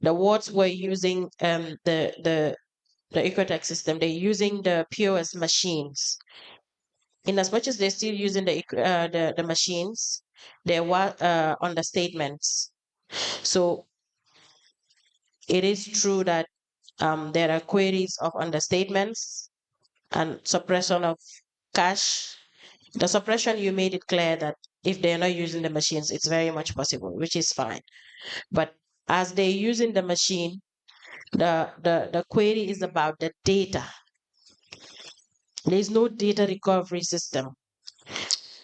the wards were using the Ecotech system. They're using the POS machines. In as much as they're still using the machines, there were understatements. So it is true that there are queries of understatements and suppression of cash. The suppression, you made it clear that if they're not using the machines, it's very much possible, which is fine. But as they're using the machine, the query is about the data. There's no data recovery system.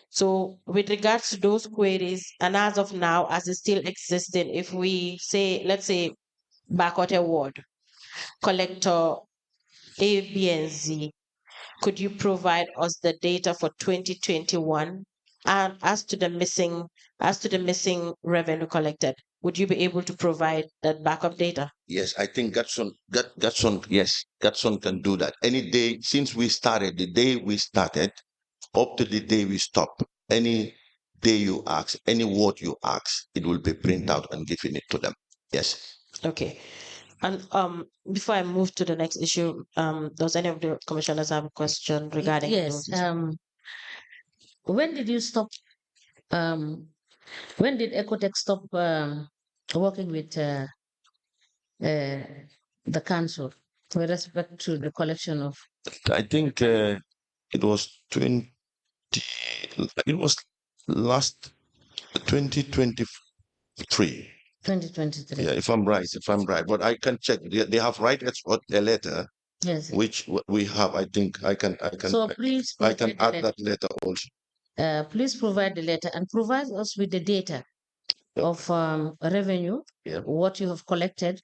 So with regards to those queries, and as of now, as it's still existing, if we say, let's say, Backward Award, collector A, B, and Z, could you provide us the data for 2021? And as to the missing revenue collected, would you be able to provide that backup data?
Yes, I think Gatson can do that. Any day since we started, the day we started, up to the day we stop, any day you ask, any word you ask, it will be printed out and given it to them. Yes.
Okay. And before I move to the next issue, does any of the commissioners have a question regarding
Yes.
those?
When did you stop? When did Ecotech stop working with the council with respect to the collection of?
I think it was 20. It was last 2023.
2023.
Yeah, if I'm right. But I can check. They have write a letter,
Yes.
which we have. I think I can
So please
I can
provide
add that letter also.
please provide the letter and provide us with the data
Yeah.
of revenue,
Yeah.
what you have collected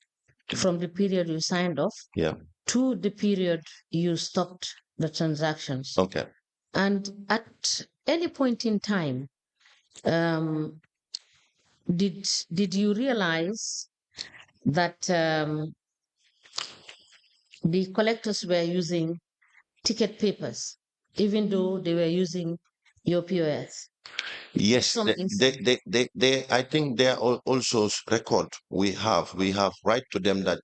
from the period you signed off
Yeah.
to the period you stopped the transactions.
Okay.
And at any point in time, did you realize that the collectors were using ticket papers, even though they were using your POS?
Yes,
Some
I think they are also record. We have right to them that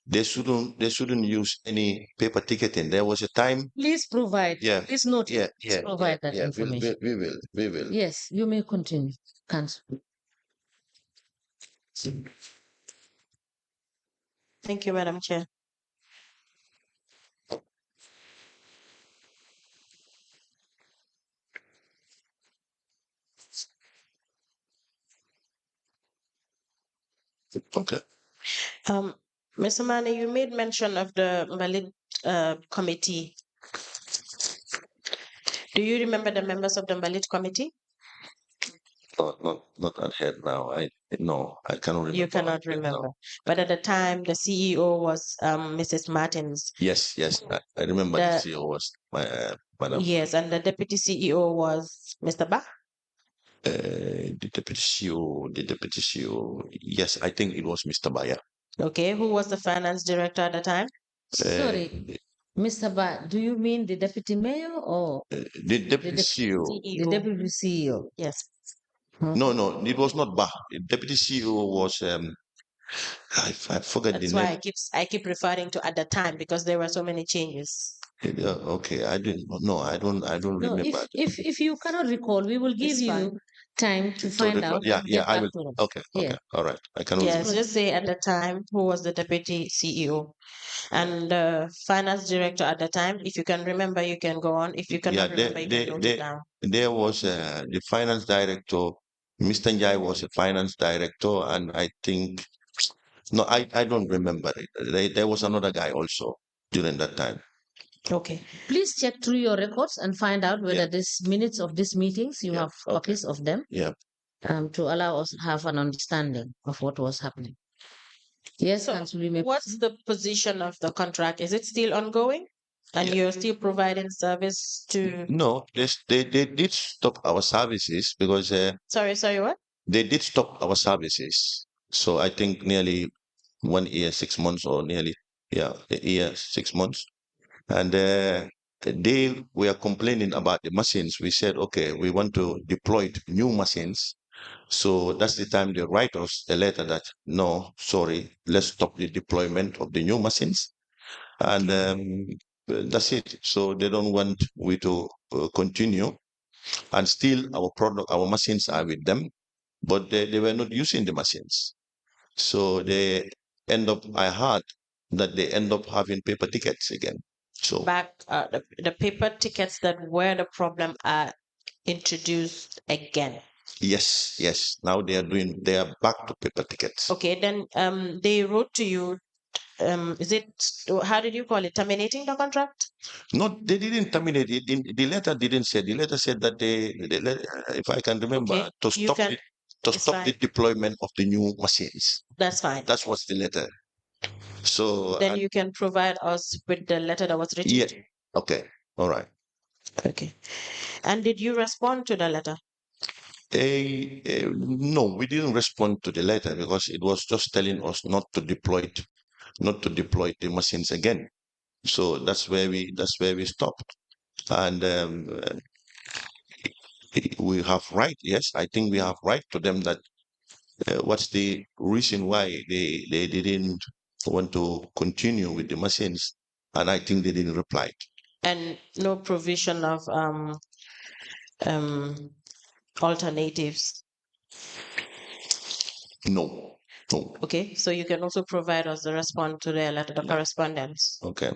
they shouldn't use any paper ticketing. There was a time.
Please provide.
Yeah.
Please note.
Yeah.
Please provide that information.
We will.
Yes, you may continue. Council.
Thank you, Madam Chair.
Okay.
Mr. Mane, you made mention of the Malit committee. Do you remember the members of the Malit committee?
Not at head now. I cannot remember.
You cannot remember. But at the time, the CEO was Mrs. Martins.
Yes, I remember the CEO was my madam.
Yes, and the deputy CEO was Mr. Ba.
The deputy CEO. Yes, I think it was Mr. Baya.
Okay, who was the finance director at the time?
Sorry, Mr. Ba, do you mean the deputy mayor or
The deputy CEO.
the deputy CEO?
Yes.
No, it was not Ba. The deputy CEO was I forget
That's
the
why
name.
I keep referring to at the time because there were so many changes.
Okay, I didn't. No, I don't
No,
remember.
if you cannot recall, we will give
It's
you
fine.
time to find
recall.
out.
Yeah,
and
yeah,
get
I
back
will.
to us.
Okay,
Yeah.
all right. I cannot
Yes,
remember.
just say at the time who was the deputy CEO and the finance director at the time. If you can remember, you can go on. If you cannot remember, you can note it down.
There was the finance director. Mr. Njai was a finance director, and I think no, I don't remember it. There was another guy also during that time.
Okay.
Please check through your records and find out whether
Yeah.
these minutes of these meetings you
Yeah,
have
okay.
copies of them.
Yeah.
To allow us to have an understanding of what was happening. Yes,
So
Council, we may
what's the position of the contract? Is it still ongoing? And
Yeah.
you're still providing service to
No, they did stop our services because
sorry, what?
they did stop our services. So I think nearly 1 year, 6 months, or nearly a year, 6 months. And they were complaining about the machines. We said, okay, we want to deploy new machines. So that's the time they write us a letter that no, sorry, let's stop the deployment of the new machines. And that's it. So they don't want we to continue. And still our machines are with them, but they were not using the machines. So I heard that they end up having paper tickets again. So
Back the paper tickets that were the problem are introduced again.
yes. Now they are back to paper tickets.
Okay, then they wrote to you. Is it how did you call it? Terminating the contract?
No, they didn't terminate it. The letter didn't say. The letter said that if I can remember,
Okay,
to
you
stop
can-
it, to
it's
stop the
fine.
deployment of the new machines.
That's fine.
That was the letter. So
Then you can provide us with the letter that was written.
yeah. Okay. All right.
Okay. And did you respond to the letter?
No, we didn't respond to the letter because it was just telling us not to deploy the machines again. So that's where we stopped. And we have right. Yes, I think we have right to them that what's the reason why they didn't want to continue with the machines, and I think they didn't reply.
And no provision of alternatives.
No.
Okay, so you can also provide us the response to their letter, the correspondence.
Okay.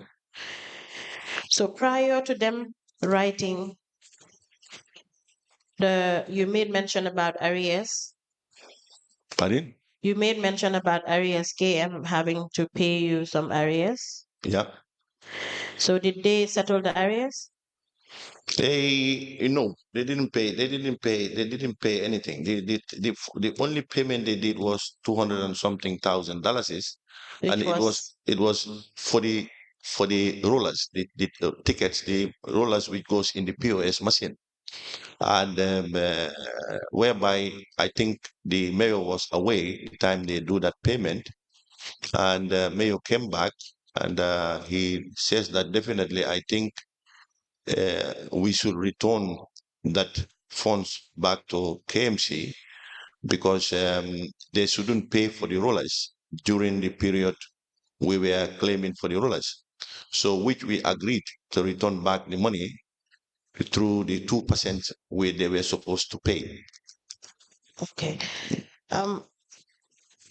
So prior to them writing You made mention about arrears.
Pardon?
You made mention about arrears, KM having to pay you some arrears.
Yeah.
So did they settle the arrears?
They didn't pay. They didn't pay anything. The only payment they did was 200 and something thousand dollars, and it was for the rollers, the tickets, the rollers which goes in the POS machine, and whereby I think the mayor was away the time they do that payment, and mayor came back and he says that definitely I think we should return that funds back to KMC because they shouldn't pay for the rollers during the period we were claiming for the rollers. So which we agreed to return back the money through the 2% where they were supposed to pay.
Okay.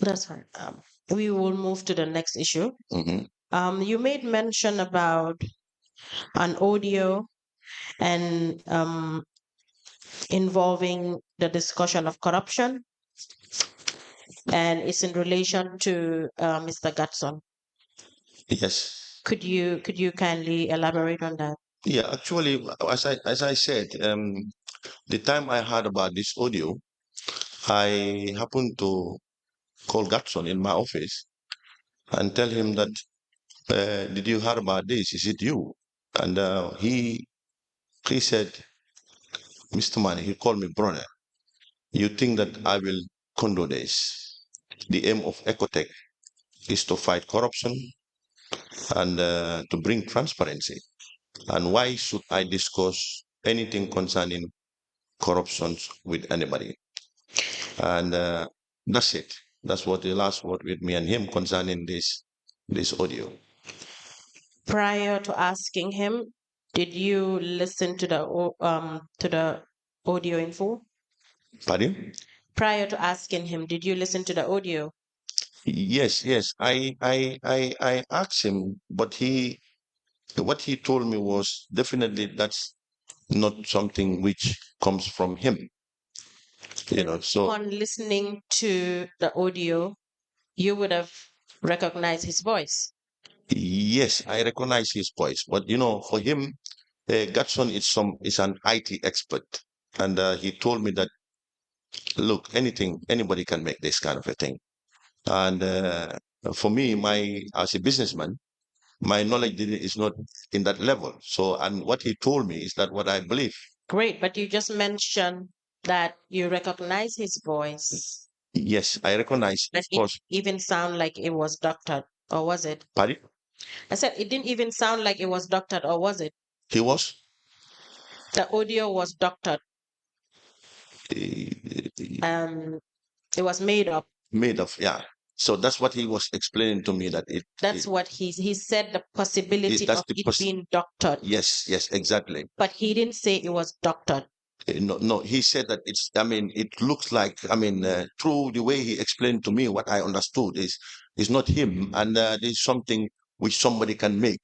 That's fine. We will move to the next issue.
Mhm.
You made mention about an audio and involving the discussion of corruption, and it's in relation to Mr. Gatson.
Yes.
Could you kindly elaborate on that?
Yeah, actually, as I said, the time I heard about this audio, I happened to call Gatson in my office and tell him that, did you hear about this? Is it you? And he said, Mr. Manny, he called me brother. You think that I will condone this? The aim of Ecotech is to fight corruption and to bring transparency. And why should I discuss anything concerning corruption with anybody? And that's it. That's what the last word with me and him concerning this audio.
Prior to asking him, did you listen to the audio in full?
Pardon?
Prior to asking him, did you listen to the audio?
Yes. I asked him, but what he told me was definitely that's not something which comes from him. So
Upon listening to the audio, you would have recognized his voice.
yes, I recognize his voice, but for him, Gatson is an IT expert, and he told me that look, anybody can make this kind of a thing, and for me, as a businessman, my knowledge is not in that level. So, and what he told me is that what I believe.
Great, but you just mentioned that you recognize his voice.
Yes, I recognize,
But
of course.
it even sound like it was doctored, or was it?
Pardon?
I said it didn't even sound like it was doctored, or was it?
He was.
The audio was doctored. It was made up.
Made of, yeah. So that's what he was explaining to me that
what he said, the possibility of it being doctored.
Yes, exactly.
But he didn't say it was doctored.
No, he said that it looks like, through the way he explained to me, what I understood is not him, and there's something which somebody can make.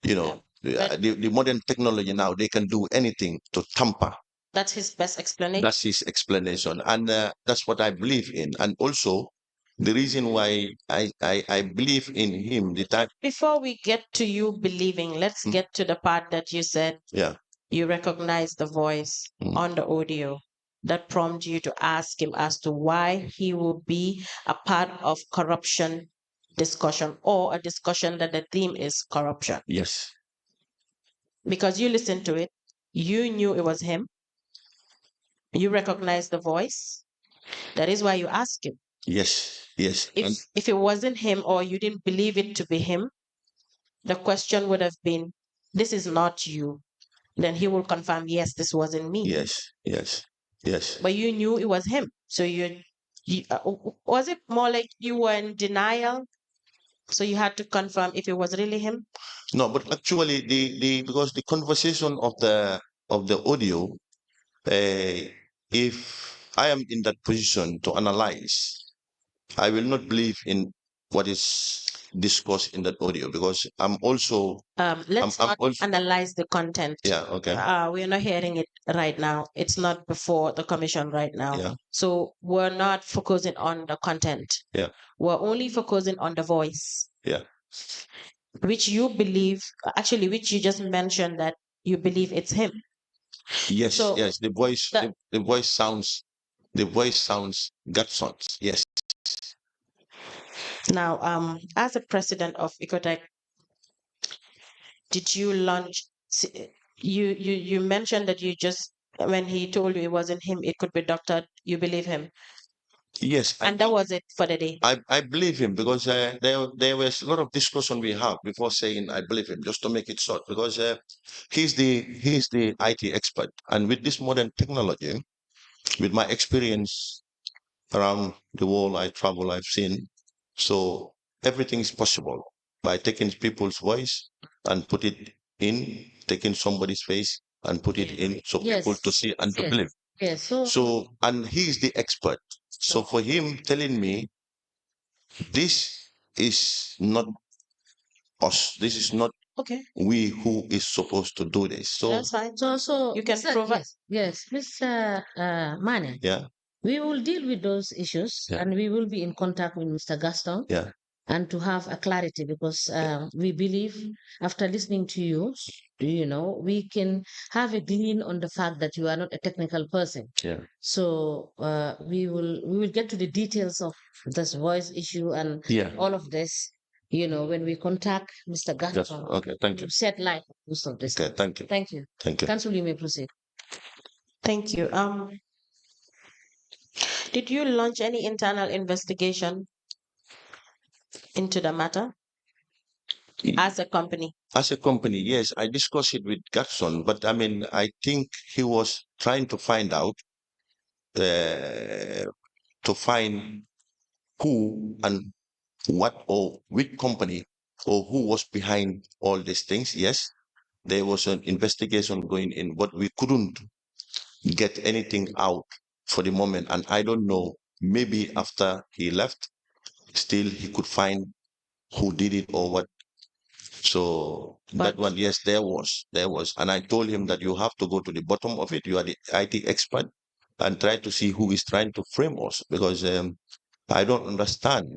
The modern technology now, they can do anything to tamper.
That's his best explanation.
That's his explanation, and that's what I believe in. And also, the reason why I believe in him,
Before we get to you believing, let's get to the part that you said.
Yeah.
You recognize the voice on the audio that prompted you to ask him as to why he will be a part of corruption discussion, or a discussion that the theme is corruption.
Yes.
Because you listened to it, you knew it was him. You recognized the voice. That is why you asked him.
Yes.
If it wasn't him, or you didn't believe it to be him, the question would have been, this is not you. Then he will confirm, yes, this wasn't me.
Yes.
But you knew it was him. So was it more like you were in denial? So you had to confirm if it was really him?
No, but actually, because the conversation of the audio, if I am in that position to analyze, I will not believe in what is discussed in that audio, because I'm also.
Let's not analyze the content.
Yeah, okay.
We're not hearing it right now. It's not before the commission right now.
Yeah.
So we're not focusing on the content.
Yeah.
We're only focusing on the voice.
Yeah.
Which you believe, actually, which you just mentioned that you believe it's him.
Yes,
So
yes. The voice,
that-
the voice sounds Gutson's. Yes.
Now, as a president of Ecotech, did you launch? You mentioned that you just when he told you it wasn't him, it could be doctored. You believe him,
Yes.
and that was it for the day.
I believe him because there was a lot of discussion we have before saying I believe him, just to make it short, because he's the IT expert, and with this modern technology, with my experience around the world, I travel, I've seen, so everything is possible by taking people's voice and put it in, taking somebody's face and put it in, so people to see and to believe.
Yes.
So, and he's the expert. So for him telling me this is not us, this is not
Okay,
we who is supposed to do this. So
that's fine.
So
You can
Mr.
provide.
Yes, Mr. Mannneh,
yeah,
we will deal with those issues
Yeah.
and we will be in contact with Mr. Gaston
yeah,
and to have a clarity because we believe after listening to you, we can have a glean on the fact that you are not a technical person.
yeah.
So we will get to the details of this voice issue and
Yeah.
all of this. When we contact Mr.
Yes.
Gaston,
Okay, thank you.
we'll set light on most of this.
Okay, thank you.
Thank you.
Thank you.
Council, you may proceed.
Thank you. Did you launch any internal investigation into the matter as a company?
As a company, yes, I discussed it with Gatson, but I mean, I think he was trying to find out, to find who and what or which company or who was behind all these things. Yes, there was an investigation going in, but we couldn't get anything out for the moment. And I don't know, maybe after he left, still he could find who did it or what. So that one, yes, there was. And I told him that you have to go to the bottom of it. You are the IT expert and try to see who is trying to frame us, because I don't understand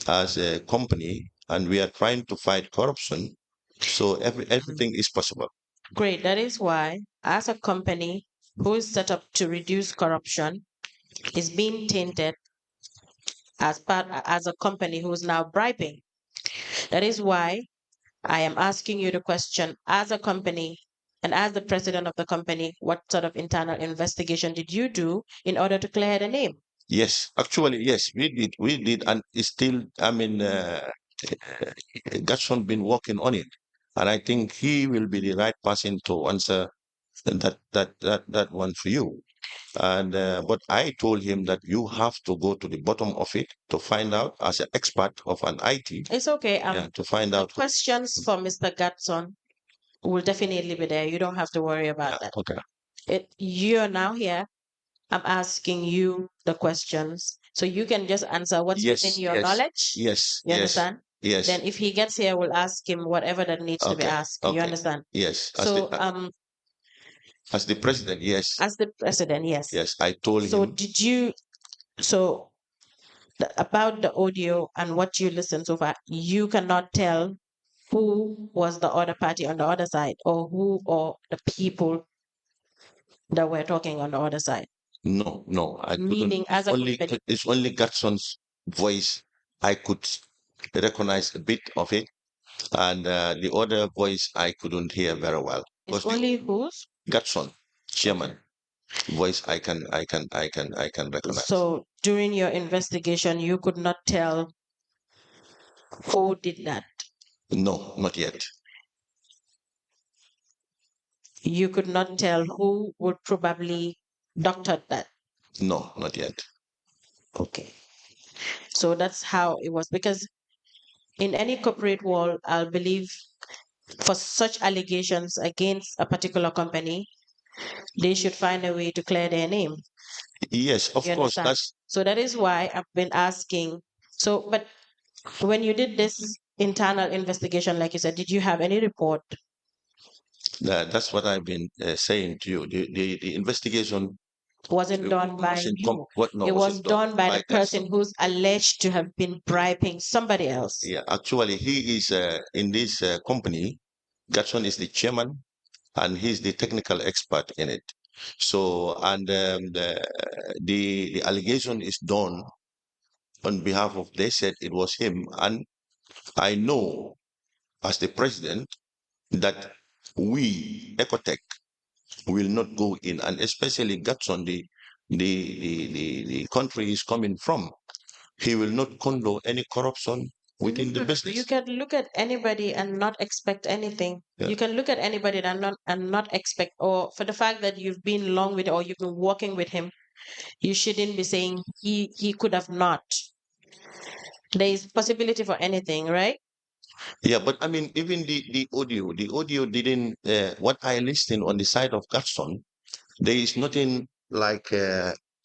as a company and we are trying to fight corruption. So everything is possible.
Great. That is why, as a company who is set up to reduce corruption, is being tainted as a company who is now bribing. That is why I am asking you the question, as a company and as the president of the company, what sort of internal investigation did you do in order to clear the name?
Yes, actually, yes, we did, and it's still, I mean, Gatson been working on it, and I think he will be the right person to answer that one for you. And but I told him that you have to go to the bottom of it to find out, as an expert of an IT.
It's okay.
Yeah, to find
The
out.
questions for Mr. Gatson will definitely be there. You don't have to worry about that.
Okay.
You're now here. I'm asking you the questions. So you can just answer what's within your knowledge.
Yes.
You understand?
Yes.
Then if he gets here, we'll ask him whatever that needs to be asked. You understand?
Yes.
So
As the president, yes.
as the president, yes.
Yes, I told
So
him.
did you about the audio and what you listened so far, you cannot tell who was the other party on the other side or who or the people that were talking on the other side?
No, I couldn't.
Meaning as a company.
It's only Gatson's voice I could recognize a bit of it, and the other voice I couldn't hear very well.
It's only whose?
Gatson, chairman voice I can recognize.
So during your investigation, you could not tell who did that.
No, not yet.
You could not tell who would probably doctor that.
No, not yet.
Okay. So that's how it was. Because in any corporate world, I'll believe for such allegations against a particular company, they should find a way to clear their name.
Yes, of
You
course.
understand? So that is why I've been asking. So, but when you did this internal investigation, like you said, did you have any report?
That's what I've been saying to you. The investigation
wasn't done by
wasn't
you.
no,
It was
wasn't
done by the person
Gaston.
who's alleged to have been bribing somebody else.
Yeah, actually, he is in this company. Gaston is the chairman, and he's the technical expert in it. So, and the allegation is done on behalf of. They said it was him, and I know as the president that we Ecotech will not go in, and especially Gaston, the country he's coming from, he will not condone any corruption within the business.
You can look at anybody and not expect anything.
Yeah.
You can look at anybody and not expect, or for the fact that you've been long with, or you've been working with him, you shouldn't be saying he could have not. There is possibility for anything, right?
Yeah, but I mean, even the audio didn't. What I listened on the side of Gaston, there is nothing like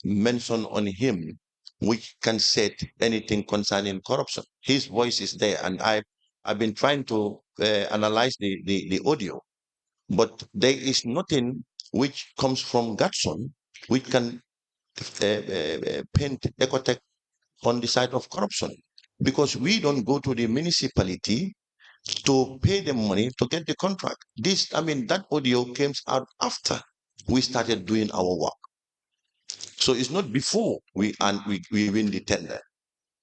mention on him which can say anything concerning corruption. His voice is there, and I've been trying to analyze the audio, but there is nothing which comes from Gaston which can paint Ecotech on the side of corruption, because we don't go to the municipality to pay them money to get the contract. This, I mean, that audio came out after we started doing our work. So it's not before we win the tender.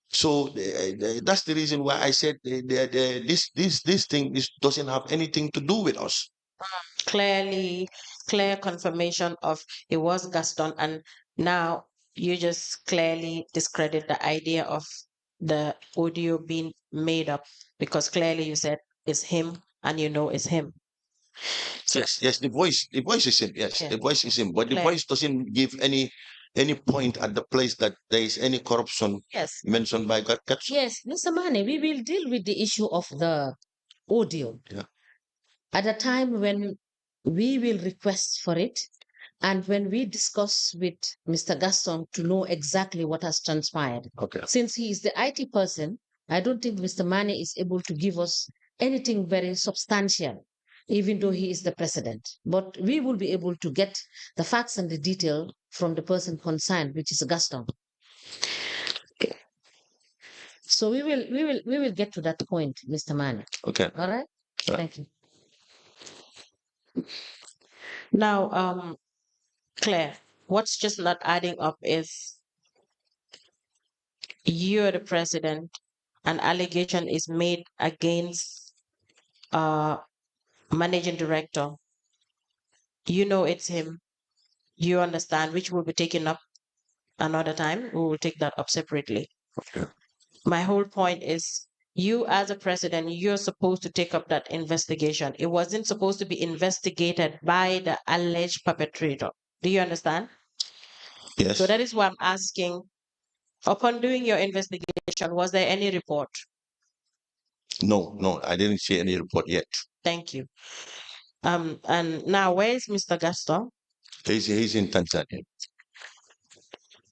So that's the reason why I said this thing doesn't have anything to do with us.
Clear confirmation of it was Gaston, and now you just clearly discredit the idea of the audio being made up, because clearly you said it's him and you know it's him.
Yes, the voice is him. Yes,
Yeah.
the voice is him, but the
Clear.
voice doesn't give any point at the place that there is any corruption
Yes.
mentioned by Gaston.
Yes, Mr. Mane, we will deal with the issue of the audio.
Yeah.
At a time when we will request for it, and when we discuss with Mr. Gaston to know exactly what has transpired.
Okay.
Since he is the IT person, I don't think Mr. Mane is able to give us anything very substantial, even though he is the president. But we will be able to get the facts and the detail from the person concerned, which is Gaston. So we will get to that point, Mr. Mane.
Okay.
All right?
Yeah.
Thank you.
Now, Claire, what's just not adding up is you're the president, an allegation is made against managing director. You know it's him. You understand, which will be taken up another time. We will take that up separately.
Okay.
My whole point is you as a president, you're supposed to take up that investigation. It wasn't supposed to be investigated by the alleged perpetrator. Do you understand?
Yes.
So that is why I'm asking, upon doing your investigation, was there any report?
No, I didn't see any report yet.
Thank you. And now where is Mr. Gaston?
He's in Tanzania.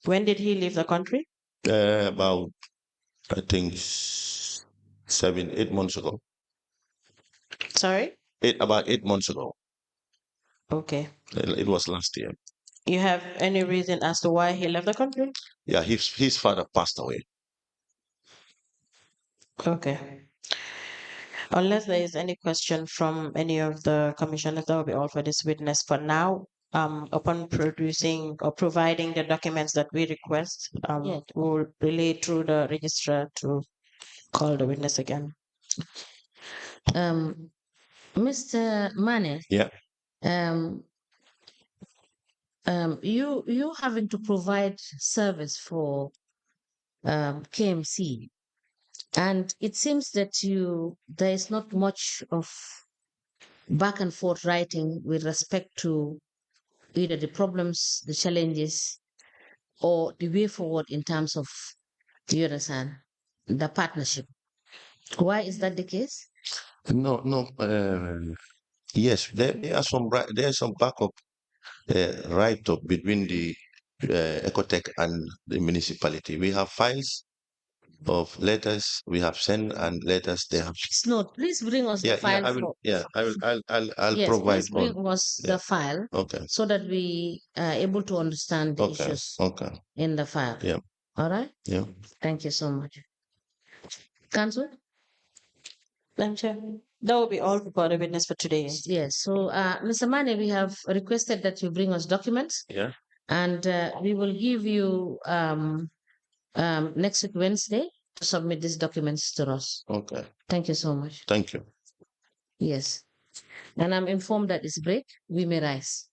When did he leave the country?
About, I think, 8 months ago.
Sorry?
About 8 months ago.
Okay.
It was last year.
You have any reason as to why he left the country?
Yeah, his father passed away.
Okay. Unless there is any question from any of the commissioners, that will be all for this witness for now. Upon producing or providing the documents that we request,
Yeah.
we'll relay through the registrar to call the witness again.
Mr. Mane.
Yeah.
You having to provide service for KMC, and it seems that there is not much of back and forth writing with respect to either the problems, the challenges, or the way forward in terms of, you understand, the partnership. Why is that the case?
No. Yes, there are some there's some backup right up between the Ecotech and the municipality. We have files of letters we have sent and letters they have.
Please note, please bring us the file.
I'll
Yes,
provide
please bring us
yeah.
the file
Okay.
so that we are able to understand the
Okay.
issues
Okay.
in the file.
Yeah.
All right.
Yeah.
Thank you so much. Council?
Madam Chair, that will be all for the witness for today.
Yes. So, Mr. Mane, we have requested that you bring us documents.
Yeah.
And we will give you next week, Wednesday, to submit these documents to us.
Okay.
Thank you so much.
Thank you.
Yes. And I'm informed that it's break. We may rise.